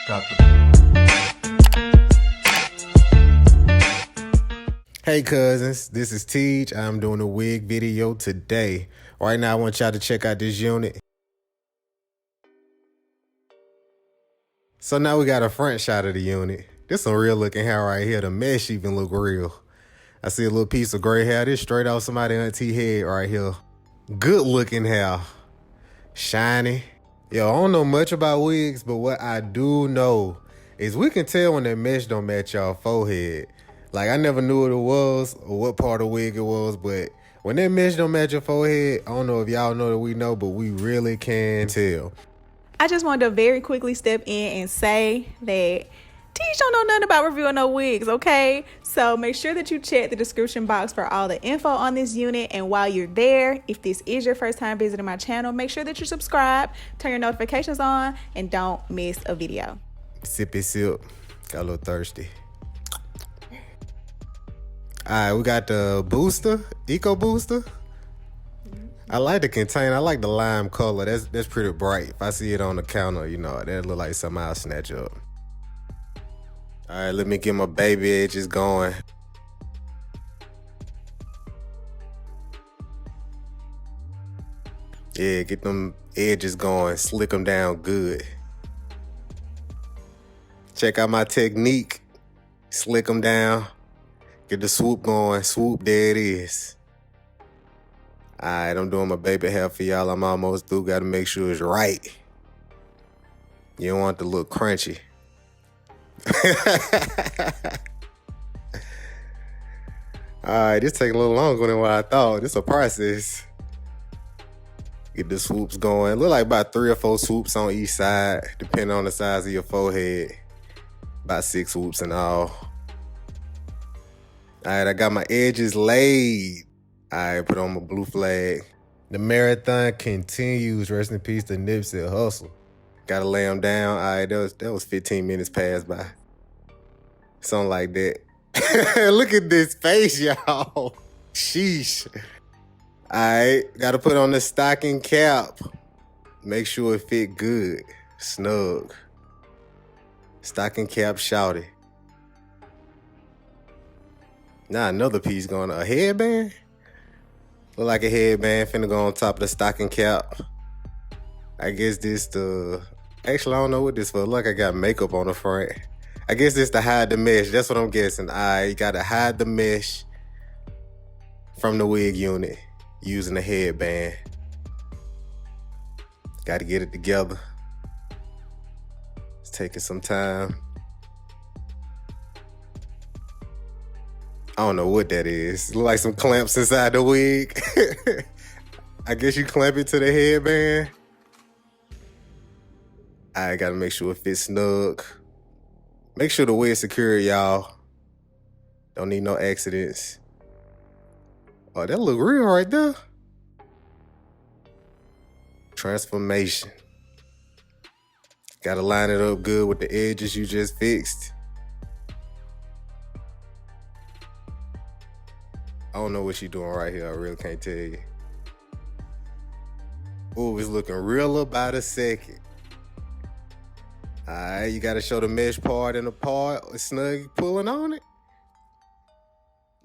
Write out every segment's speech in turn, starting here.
Hey cousins, this is Teej. I'm doing a wig video today. Right now I want y'all to check out this unit. So now we got a front shot of the unit. This some real looking hair right here. The mesh even look real. I see a little piece of gray hair. This straight off somebody auntie head right here. Good looking hair. Shiny. Yo, I don't know much about wigs, but what I do know is we can tell when that mesh don't match y'all forehead. Like, I never knew what it was or what part of wig it was, but when that mesh don't match your forehead, I don't know if y'all know that we know, but we really can tell. I just wanted to very quickly step in and say that Teej don't know nothing about reviewing no wigs, okay? So make sure that you check the description box for all the info on this unit. And while you're there, if this is your first time visiting my channel, make sure that you subscribe, turn your notifications on, and don't miss a video. Sippy sip. Got a little thirsty. All right, we got the booster, Eco Booster. I like the container. I like the lime color. That's pretty bright. If I see it on the counter, you know, that look like something I'll snatch up. All right, let me get my baby edges going. Yeah, get them edges going. Slick them down good. Check out my technique. Slick them down. Get the swoop going. Swoop, there it is. All right, I'm doing my baby hair for y'all. I'm almost through. Got to make sure it's right. You don't want it to look crunchy. All right, this taking a little longer than what I thought. This is a process. Get the swoops going. Look like about 3 or 4 swoops on each side, depending on the size of your forehead. About 6 swoops in all. All right, I got my edges laid. All right, put on my blue flag. The marathon continues. Rest in peace to Nipsey Hussle. Gotta lay them down. All right, that was 15 minutes passed by. Something like that. Look at this face, y'all. Sheesh. All right, gotta put on the stocking cap. Make sure it fit good, snug. Stocking cap shouty. Now another piece going on. A headband? Look like a headband finna go on top of the stocking cap. I guess this actually I don't know what this for. Look, I got makeup on the front. I guess this to hide the mesh. That's what I'm guessing. You gotta hide the mesh from the wig unit using the headband. Gotta get it together. It's taking some time. I don't know what that is. It look like some clamps inside the wig. I guess you clamp it to the headband. I gotta make sure it fits snug. Make sure the wig's secure, y'all. Don't need no accidents. Oh, that look real right there. Transformation. Gotta line it up good with the edges you just fixed. I don't know what she's doing right here. I really can't tell you. Ooh, it's looking realer by the second. All right, you got to show the mesh part and the part. Snug pulling on it.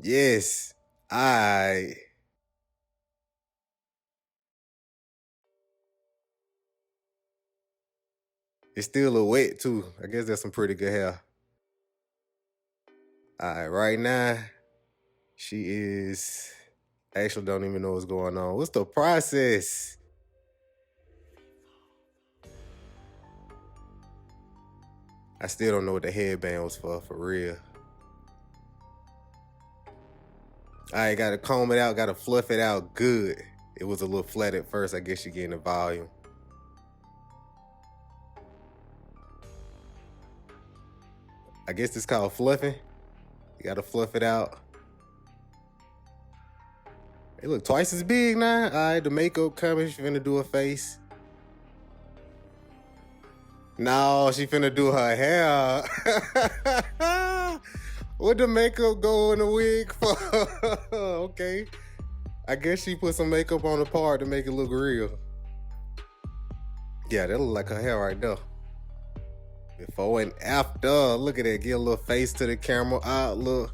Yes. All right. It's still a little wet, too. I guess that's some pretty good hair. All right, right now, she is... Actually, don't even know what's going on. What's the process? I still don't know what the headband was for real. I gotta comb it out, gotta fluff it out good. It was a little flat at first. I guess you're getting the volume. I guess it's called fluffing. You gotta fluff it out. It look twice as big now. All right, the makeup coming. She finna do her face. No, she finna do her hair. What the makeup go in the wig for? Okay. I guess she put some makeup on the part to make it look real. Yeah, that look like her hair right there. Before and after. Look at that. Give a little face to the camera. Look.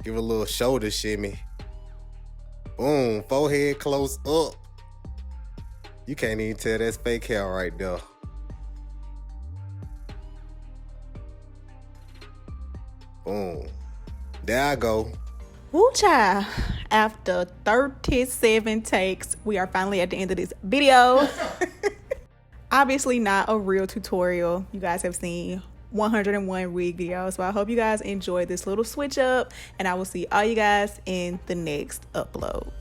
Give a little shoulder shimmy. Boom. Forehead close up. You can't even tell that's fake hair right there. Boom. There I go. Woo child. After 37 takes, we are finally at the end of this video. Obviously not a real tutorial. You guys have seen 101 wig videos. So I hope you guys enjoyed this little switch up, and I will see all you guys in the next upload.